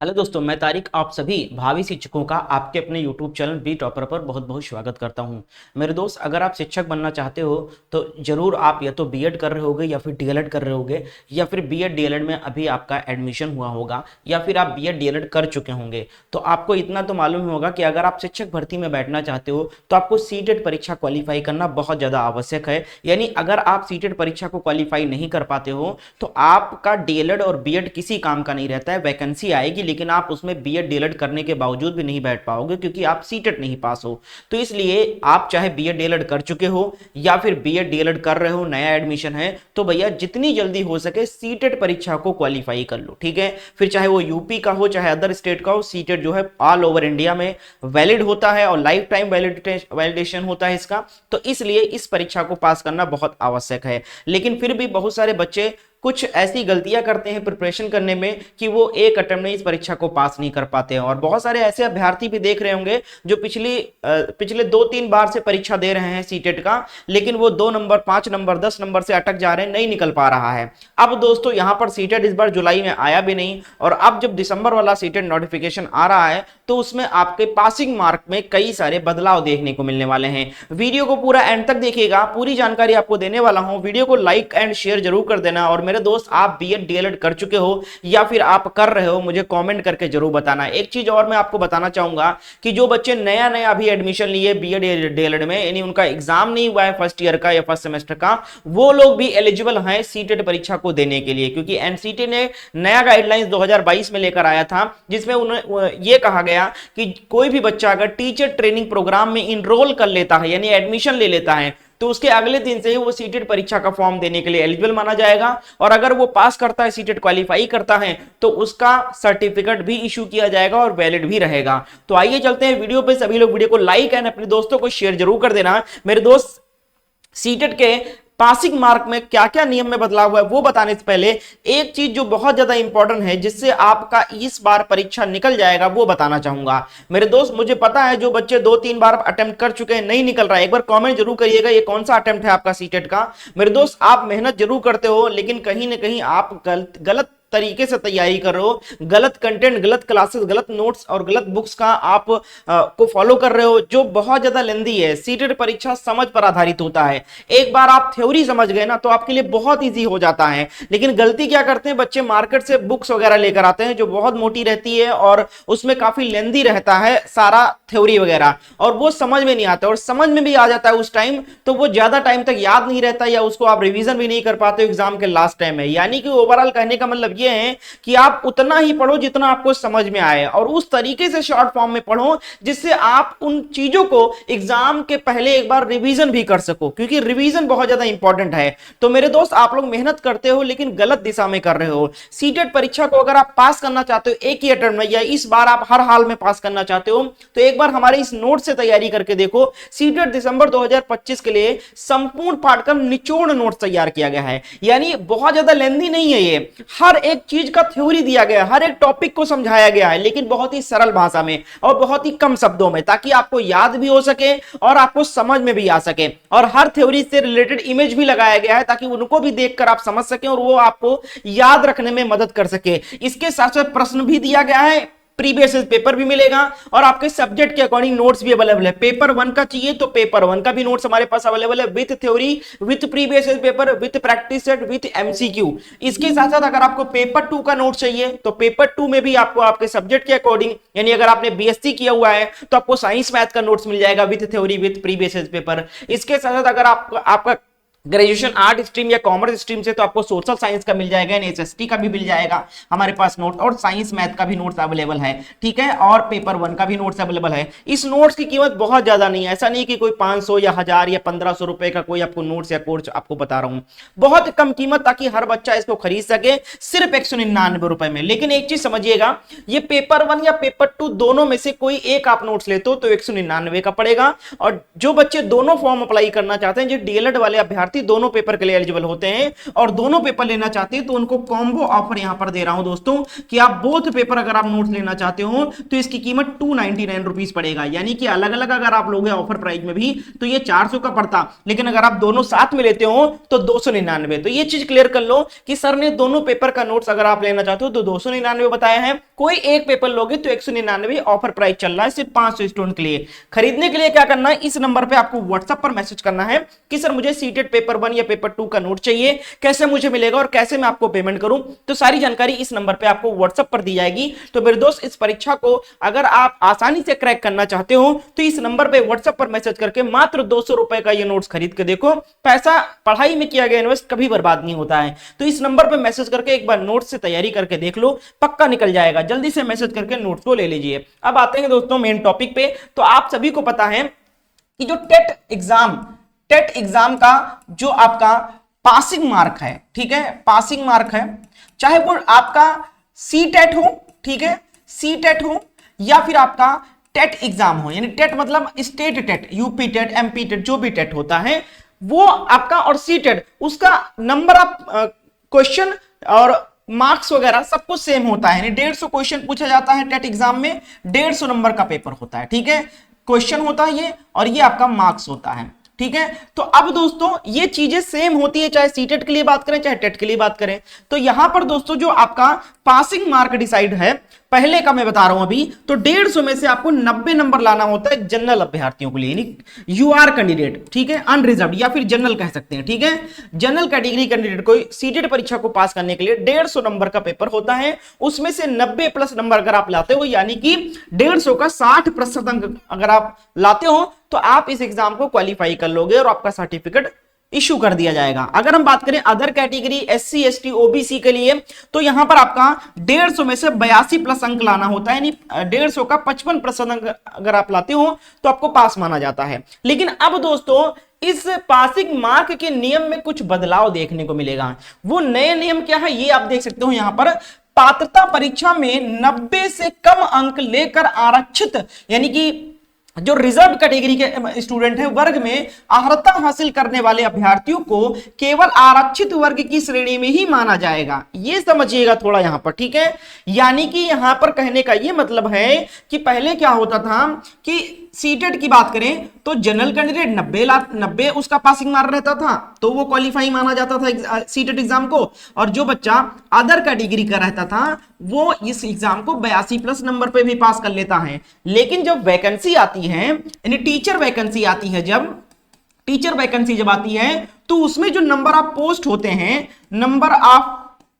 Hello दोस्तों, मैं तारिक आप सभी भावी शिक्षकों का आपके अपने YouTube चैनल बी टॉपर पर बहुत बहुत स्वागत करता हूं। मेरे दोस्त, अगर आप शिक्षक बनना चाहते हो तो जरूर आप या तो बीएड कर रहे होगे या फिर डीएलएड कर रहे होगे, या फिर बीएड डीएलएड में अभी आपका एडमिशन हुआ होगा, या फिर आप बीएड डीएलएड कर चुके होंगे। तो आपको इतना तो मालूम होगा कि अगर आप शिक्षक भर्ती में बैठना चाहते हो तो आपको सीटेट परीक्षा क्वालिफाई करना बहुत ज़्यादा आवश्यक है। यानी अगर आप सीटेट परीक्षा को क्वालिफाई नहीं कर पाते हो तो आपका डीएलएड और बीएड किसी काम का नहीं रहता है। वैकेंसी आएगी लेकिन आप उसमें बीएड डीएलएड करने के बावजूद भी नहीं बैठ पाओगे क्योंकि आप सीटेट नहीं पास हो। तो इसलिए आप चाहे बीएड डीएलएड कर चुके हो या फिर बीएड डीएलएड कर रहे हो, नया एडमिशन है, तो भैया जितनी जल्दी हो सके सीटेट परीक्षा को क्वालिफाई कर लो, ठीक है। फिर चाहे वो यूपी का हो चाहे अदर स्टेट का हो, सीटेट जो है ऑल ओवर इंडिया में वैलिड होता है और लाइफ टाइम वैलिडेशन होता है इसका। तो इसलिए इस परीक्षा को पास करना बहुत आवश्यक है। लेकिन फिर भी बहुत सारे बच्चे कुछ ऐसी गलतियां करते हैं प्रिपरेशन करने में कि वो एक अटेम्प्ट में इस परीक्षा को पास नहीं कर पाते हैं। और बहुत सारे ऐसे अभ्यर्थी भी देख रहे होंगे जो पिछले 2-3 बार से परीक्षा दे रहे हैं सीटेट का, लेकिन वो 2 नंबर 5 नंबर 10 नंबर से अटक जा रहे हैं, नहीं निकल पा रहा है। अब दोस्तों यहाँ पर सीटेट इस बार जुलाई में आया भी नहीं, और अब जब दिसंबर वाला सीटेट नोटिफिकेशन आ रहा है तो उसमें आपके पासिंग मार्क में कई सारे बदलाव देखने को मिलने वाले हैं। वीडियो को पूरा एंड तक देखिएगा, पूरी जानकारी आपको देने वाला हूं। वीडियो को लाइक एंड शेयर जरूर कर देना। और मेरे दोस्त, आप बीएड डीएलएड कर चुके हो या फिर आप कर रहे हो, मुझे कमेंट करके जरूर बताना। एक चीज और मैं आपको बताना चाहूंगा कि जो बच्चे नया नया अभी एडमिशन लिए बीएड डीएलएड में, यानी उनका एग्जाम नहीं हुआ है फर्स्ट ईयर का या फर्स्ट सेमेस्टर का, वो लोग भी एलिजिबल हैं सीटेट परीक्षा को देने के लिए। क्योंकि एनसीटी ने नया गाइडलाइंस 2022 में लेकर आया था जिसमें उन्हें यह कहा गया कि कोई भी बच्चा अगर टीचर ट्रेनिंग प्रोग्राम में इनरोल कर लेता है, यानी एडमिशन ले लेता है, तो उसके अगले दिन से ही वो सीटेट परीक्षा का फॉर्म देने के लिए एलिजिबल माना जाएगा। और अगर वो पास करता है, सीटेट क्वालिफाई करता है, तो उसका सर्टिफिकेट भी इशू किया जाएगा और वैलिड भी रहेगा। तो आइए चलते हैं वीडियो पे। सभी लोग वीडियो को लाइक एंड अपने दोस्तों को शेयर जरूर कर देना। मेरे दोस्त, सीटेट के पासिंग मार्क में क्या क्या नियम में बदलाव हुआ है वो बताने से पहले एक चीज जो बहुत ज्यादा इंपॉर्टेंट है, जिससे आपका इस बार परीक्षा निकल जाएगा, वो बताना चाहूंगा। मेरे दोस्त, मुझे पता है जो बच्चे 2-3 बार अटेम्प्ट कर चुके हैं नहीं निकल रहा है, एक बार कमेंट जरूर करिएगा ये कौन सा अटेम्प्ट है आपका सीटेट का। मेरे दोस्त, आप मेहनत जरूर करते हो लेकिन कहीं ना कहीं आप गलत तरीके से तैयारी कर रहे हो। गलत कंटेंट, गलत क्लासेस, गलत नोट्स और गलत बुक्स का आप को फॉलो कर रहे हो, जो बहुत ज्यादा लेंदी है। सीटेट परीक्षा समझ पर आधारित होता है। एक बार आप थ्योरी समझ गए ना तो आपके लिए बहुत इजी हो जाता है। लेकिन गलती क्या करते हैं बच्चे, मार्केट से बुक्स वगैरह लेकर आते हैं जो बहुत मोटी रहती है और उसमें काफी लेंदी रहता है सारा थ्योरी वगैरह, और वो समझ में नहीं आता। और समझ में भी आ जाता है उस टाइम तो वो ज्यादा टाइम तक याद नहीं रहता, या उसको आप रिवीजन भी नहीं कर पाते एग्जाम के लास्ट टाइम में। यानी कि ओवरऑल कहने का मतलब ये है कि आप उतना ही पढ़ो जितना आपको समझ में आए, और उस तरीके से शॉर्ट फॉर्म में पढ़ो जिससे आप उन चीजों को एग्जाम के पहले एक बार रिवीजन भी कर सको, क्योंकि रिवीजन बहुत ज्यादा इंपॉर्टेंट है। तो मेरे दोस्त, आप लोग मेहनत करते हो लेकिन गलत दिशा में कर रहे हो। सीटेट परीक्षा को अगर आप पास करना चाहते हो एक ही अटेम्प्ट में, या इस बार आप हर हाल में पास करना चाहते हो, तो एक बार हमारे इस नोट से तैयारी करके देखो। सीटेट दिसंबर 2025 के लिए संपूर्ण पाठ्यक्रम निचोड़ नोट तैयार किया गया है। यानी बहुत ज्यादा लेंदी नहीं है ये, हर एक चीज का थ्योरी दिया गया है, हर एक टॉपिक को समझाया गया है, लेकिन बहुत ही सरल भाषा में और बहुत ही कम शब्दों में, ताकि आपको याद भी हो सके और आपको समझ में भी आ सके। और हर थ्योरी से रिलेटेड इमेज भी लगाया गया है ताकि उनको भी देखकर आप समझ सकें और वो आपको याद रखने में मदद कर सके। इसके साथ साथ प्रश्न भी दिया गया है, प्रीवियस पेपर भी मिलेगा, और आपके सब्जेक्ट के अकॉर्डिंग नोट्स भी अवेलेबल है। पेपर 1 का चाहिए तो पेपर 1 का भी नोट्स हमारे पास अवेलेबल है, with theory, with previous paper, with practice set, with MCQ. इसके साथ साथ अगर आपको पेपर 2 का नोट चाहिए तो पेपर 2 में भी आपको आपके सब्जेक्ट के अकॉर्डिंग, यानी अगर आपने बीएससी किया हुआ है तो आपको साइंस मैथ का नोट्स मिल जाएगा with theory, with previous paper. इसके साथ साथ अगर आपका ग्रेजुएशन आर्ट स्ट्रीम या कॉमर्स स्ट्रीम से तो आपको सोशल साइंस का मिल जाएगा, एसएसटी का भी मिल जाएगा हमारे पास नोट, और साइंस मैथ का भी नोट्स अवेलेबल है, ठीक है। और पेपर 1 का भी नोट्स अवेलेबल है। इस नोट्स की कीमत बहुत ज्यादा नहीं है, ऐसा नहीं कि कोई 500 या 1000 या 1500 रुपए का कोई आपको नोट्स या कोर्स आपको बता रहा हूं। बहुत कम कीमत, ताकि हर बच्चा इसको खरीद सके, सिर्फ 199 रुपए में। लेकिन एक चीज समझिएगा, ये पेपर 1 या पेपर 2 दोनों में से कोई एक आप नोट्स लेते हो तो 199 का पड़ेगा। और जो बच्चे दोनों फॉर्म अप्लाई करना चाहते हैं, जो डीएलएड वाले अभ्यर्थी अभ्यर्थी दोनों पेपर के लिए एलिजिबल होते हैं और दोनों पेपर लेना चाहते हैं तो उनको कॉम्बो ऑफर यहां पर दे रहा हूं दोस्तों कि आप बोथ पेपर अगर आप नोट्स लेना चाहते हो तो इसकी कीमत 299 रुपीज पड़ेगा, यानी कि अलग अलग अगर आप लोगे ऑफर प्राइस में भी तो ये 400 का पड़ता, लेकिन अगर आप दोनों साथ में लेते हो तो 299। तो ये चीज क्लियर कर लो कि सर ने दोनों पेपर का नोट्स अगर आप लेना चाहते हो तो 299 बताया है, कोई एक पेपर लोगे तो 199 ऑफर प्राइस चल रहा है सिर्फ 500 स्टूडेंट के लिए। खरीदने के लिए क्या करना है, इस नंबर पे आपको व्हाट्सएप पर मैसेज करना है कि सर मुझे सीटेट पेपर 1 या पेपर 2 का नोट चाहिए, कैसे मुझे मिलेगा और कैसे मैं आपको पेमेंट करूं, तो सारी जानकारी इस नंबर पे आपको व्हाट्सएप पर दी जाएगी। तो मेरे दोस्त इस परीक्षा को अगर आप आसानी से क्रैक करना चाहते हो तो इस नंबर पे व्हाट्सएप पर मैसेज करके मात्र 200 रुपए का ये नोट्स खरीद के देखो। पैसा पढ़ाई में किया गया इन्वेस्ट कभी बर्बाद नहीं होता है, तो इस नंबर पे मैसेज करके एक बार नोट्स से तैयारी करके देख लो, पक्का निकल जाएगा। जल्दी से मैसेज करके नोट्स को ले लीजिए। अब आते हैं दोस्तों मेन टॉपिक पे। तो आप सभी को पता है कि जो टेट एग्जाम का जो आपका पासिंग मार्क है, ठीक है, पासिंग मार्क है, चाहे वो आपका सी टेट हो, ठीक है, सी टेट हो या फिर आपका टेट एग्जाम हो, यानी टेट मतलब state TET, UP TET, MP TET, जो भी टेट होता है वो आपका, और सी टेट उसका नंबर ऑफ क्वेश्चन और मार्क्स वगैरह सब कुछ सेम होता है, यानी 150 क्वेश्चन पूछा जाता है टेट एग्जाम में, 150 नंबर का पेपर होता है, ठीक है, क्वेश्चन होता है ये, और ये आपका मार्क्स होता है, ठीक है। तो अब दोस्तों ये चीजें सेम होती है, चाहे सीटेट के लिए बात करें चाहे टेट के लिए बात करें। तो यहां पर दोस्तों जो आपका पासिंग मार्क डिसाइड है, पहले का मैं बता रहा हूं अभी, तो 150 में से आपको 90 नंबर लाना होता है जनरल अभ्यर्थियों के लिए, यानी यू आर कैंडिडेट, ठीक है, अनरिजर्व्ड या फिर जनरल कह सकते हैं, ठीक है, जनरल कैटेगरी कैंडिडेट को सीटेट परीक्षा को पास करने के लिए 150 नंबर का पेपर होता है, उसमें से 90 प्लस नंबर अगर आप लाते हो, यानी कि 150 का 60% अंक अगर आप लाते हो तो आप इस एग्जाम को क्वालिफाई कर लोगे और आपका सर्टिफिकेट इशू कर दिया जाएगा। अगर हम बात करें other category SC ST OBC के लिए, तो यहां पर आपका 150 में से 82 प्लस अंक लाना होता है, यानी 150 का 55% अंक अगर आप लाते हो तो आपको पास माना जाता है। लेकिन अब दोस्तों इस पासिंग मार्क के नियम में कुछ बदलाव देखने को मिलेगा। वो नए नियम क्या है ये आप देख सकते हो यहां पर। पात्रता परीक्षा में 90 से कम अंक लेकर आरक्षित, यानी कि जो रिजर्व कैटेगरी के स्टूडेंट हैं, वर्ग में अर्हता हासिल करने वाले अभ्यर्थियों को केवल आरक्षित वर्ग की श्रेणी में ही माना जाएगा। ये समझिएगा थोड़ा यहां पर, ठीक है। यानी कि यहां पर कहने का ये मतलब है कि पहले क्या होता था कि सीटेट की बात करें तो जनरल कैंडिडेट 90 उसका पासिंग मार्क रहता था तो वो क्वालिफाई माना जाता था सीटेट एग्जाम को, और जो बच्चा अदर कैटेगरी का रहता था वो इस एग्जाम को 82 प्लस नंबर पे भी पास कर लेता है। लेकिन जब वैकेंसी आती है, यानी टीचर वैकेंसी आती है, जब टीचर वैकेंसी जब आती है तो उसमें जो नंबर ऑफ पोस्ट होते हैं, नंबर ऑफ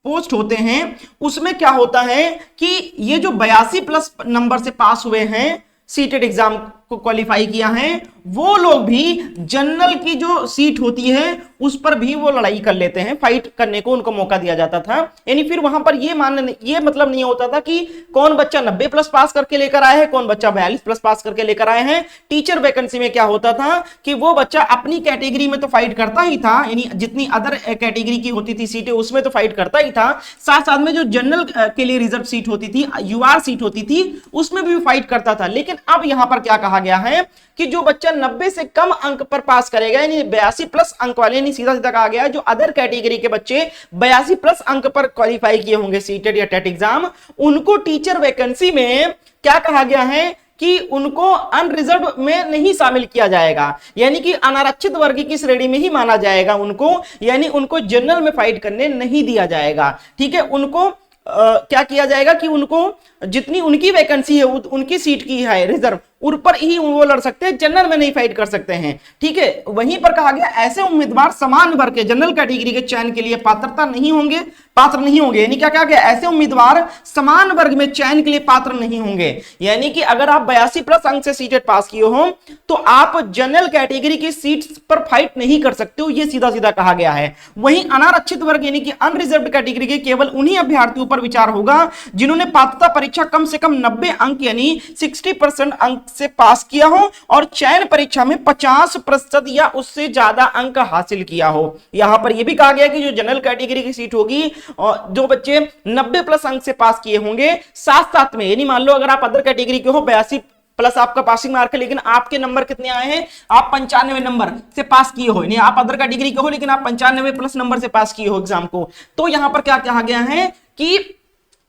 पोस्ट होते हैं, उसमें क्या होता है कि ये जो 82 प्लस नंबर से पास हुए हैं, सीटेट एग्जाम को क्वालिफाई किया है, वो लोग भी जनरल की जो सीट होती है उस पर भी वो लड़ाई कर लेते हैं, फाइट करने को उनको मौका दिया जाता था। यानी फिर वहां पर ये मतलब नहीं होता था कि कौन बच्चा 90 प्लस पास करके लेकर आया है, कौन बच्चा 42 प्लस पास करके लेकर आए हैं। टीचर वैकेंसी में क्या होता था कि वो बच्चा अपनी कैटेगरी में तो फाइट करता ही था, यानी जितनी अदर कैटेगरी की होती थी सीटें उसमें तो फाइट करता ही था, साथ साथ में जो जनरल के लिए रिजर्व सीट होती थी, यूआर सीट होती थी, उसमें भी फाइट करता था। लेकिन अब यहां पर क्या कहा गया है कि जो बच्चा 90 से कम अंक पर पास करेगा, यानी 82 प्लस अंक वाले, यानी सीधा सीधा कहा गया है जो अदर कैटेगरी के बच्चे 82 प्लस अंक पर क्वालिफाई किए होंगे सीटेट या टेट एग्जाम, उनको टीचर वैकेंसी में क्या कहा गया है कि उनको अनरिजर्व में नहीं शामिल किया जाएगा, यानी कि अनारक्षित वर्ग की श्रेणी में ही माना जाएगा उनको, यानी उनको जनरल में फाइट करने नहीं दिया जाएगा, ठीक है। उनको क्या किया जाएगा कि उनको जितनी उनकी वैकेंसी है, उनकी सीट की है रिजर्व, उन पर ही वो लड़ सकते हैं, जनरल में नहीं फाइट कर सकते हैं, ठीक है। वहीं पर कहा गया ऐसे उम्मीदवार समान वर्ग के जनरल कैटेगरी के चयन के लिए पात्र नहीं होंगे, यानी क्या कहा गया, ऐसे उम्मीदवार समान वर्ग में चयन के लिए पात्र नहीं होंगे। यानी कि अगर आप 82 प्लस अंक से सीटेट पास किए हो तो आप जनरल कैटेगरी की सीट पर फाइट नहीं कर सकते हो, ये सीधा सीधा कहा गया है। वहीं अनारक्षित वर्ग यानी कि अनरिजर्व कैटेगरी के केवल उन्हीं अभ्यर्थियों पर विचार होगा जिन्होंने पात्रता परीक्षा कम से कम 90 अंक यानी 60% अंक से पास किया हो और चयन परीक्षा में 50% या उससे ज्यादा अंक हासिल किया हो। यहां पर यह भी कहा गया कि जो जनरल कैटेगरी की सीट होगी और जो बच्चे 90 प्लस अंक से पास किए होंगे, साथ साथ में, यानी मान लो अगर आप अदर कैटेगरी के हो 82 प्लस आपका पासिंग मार्क है, लेकिन आपके नंबर कितने आए हैं, आप 95 नंबर से पास किए हो, नहीं आप अदर कैटेगरी के हो लेकिन आप 95 प्लस नंबर से पास किए हो एग्जाम को, तो यहां पर क्या कहा गया है कि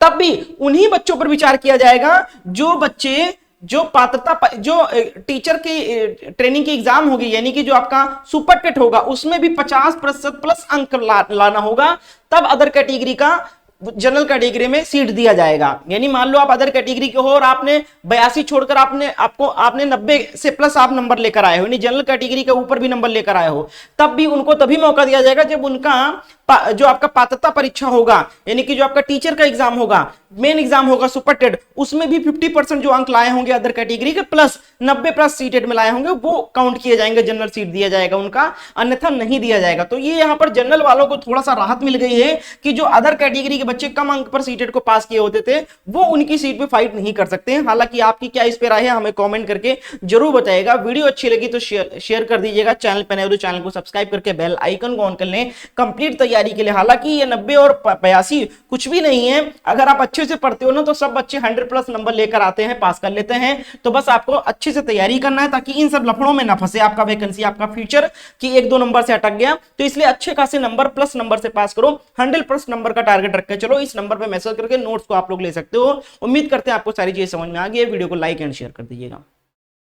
तब भी उन्हीं बच्चों पर विचार किया जाएगा जो बच्चे जो पात्रता जो टीचर की ट्रेनिंग की एग्जाम होगी, यानी कि जो आपका सुपर टेट होगा उसमें भी 50% प्लस अंक लाना होगा, तब अदर कैटेगरी का जनरल कैटेगरी में सीट दिया जाएगा। यानी मान लो आप अदर कैटेगरी के हो और आपने 82 छोड़कर आपने 90 से प्लस आप नंबर लेकर आए हो, यानी जनरल कैटेगरी के ऊपर भी नंबर लेकर आए हो, तब भी उनको तभी मौका दिया जाएगा जब उनका जो आपका पात्रता परीक्षा होगा, यानी कि जो आपका टीचर का एग्जाम होगा, मेन एग्जाम होगा सुपर टेट, उसमें भी 50% जो अंक लाए होंगे अदर कैटेगरी के प्लस 90 प्लस सीटेड में लाए होंगे, वो काउंट किए जाएंगे, जनरल सीट दिया जाएगा उनका, अन्यथा नहीं दिया जाएगा। तो ये यहां पर जनरल वालों को थोड़ा सा राहत मिल गई है कि जो अदर कैटेगरी के बच्चे कम अंक पर सीटेड को पास किए होते थे वो उनकी सीट पे फाइट नहीं कर सकते हैं। हालांकि आपकी क्या इस पे राय है हमें कमेंट करके जरूर बताइएगा। वीडियो अच्छी लगी तो शेयर कर दीजिएगा, चैनल पर नए हो तो चैनल को सब्सक्राइब करके बेल आइकन को ऑन कर लें कंप्लीट तैयारी के लिए। हालांकि ये 90 और 82 कुछ भी नहीं है, अगर आप अच्छे से पढ़ते हो ना तो सब बच्चे 100 प्लस नंबर लेकर आते हैं, पास कर लेते हैं। तो बस आपको अच्छे से तैयारी करना है ताकि इन सब लफड़ों में ना फंसे आपका वैकेंसी, आपका फ्यूचर कि 1-2 नंबर से अटक गया। तो इसलिए अच्छे खासे नंबर प्लस नंबर से पास करो, 100 प्लस नंबर का टारगेट रख के चलो। इस नंबर पे मैसेज करके नोट्स को आप लोग ले सकते हो। उम्मीद करते हैं आपको सारी चीजें समझ में आ गई है। वीडियो को लाइक एंड शेयर कर दीजिएगा।